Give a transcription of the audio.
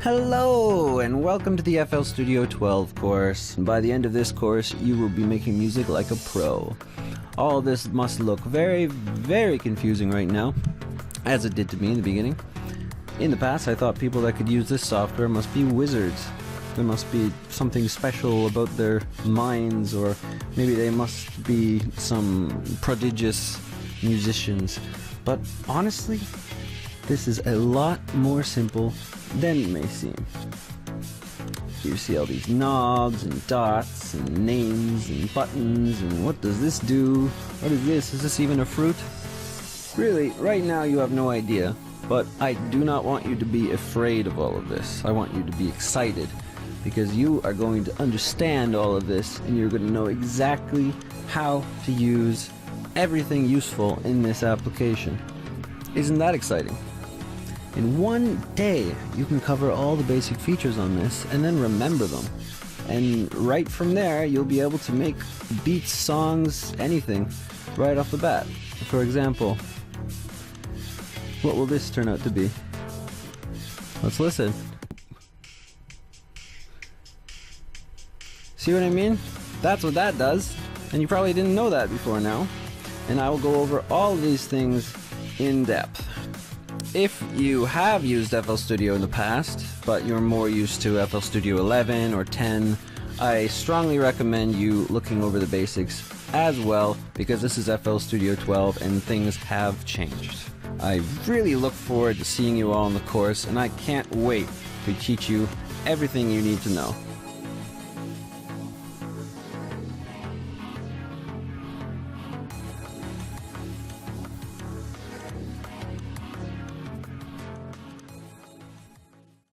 Hello, and welcome to the FL Studio 12 course. By the end of this course, you will be making music like a pro. All of this must look very, very confusing right now, as it did to me in the beginning. In the past, I thought people that could use this software must be wizards. There must be something special about their minds, or maybe they must be some prodigious musicians. But honestly, this is a lot more simple than it may seem. You see all these knobs and dots and names and buttons, and what does this do? What is this? Is this even a fruit? Really, right now you have no idea, but I do not want you to be afraid of all of this. I want you to be excited, because you are going to understand all of this, and you're going to know exactly how to use everything useful in this application. Isn't that exciting? In one day, you can cover all the basic features on this and then remember them. And right from there, you'll be able to make beats, songs, anything right off the bat. For example, what will this turn out to be? Let's listen. See what I mean? That's what that does. And you probably didn't know that before now. And I will go over all of these things in depth. If you have used FL Studio in the past, but you're more used to FL Studio 11 or 10, I strongly recommend you looking over the basics as well, because this is FL Studio 12 and things have changed. I really look forward to seeing you all in the course, and I can't wait to teach you everything you need to know.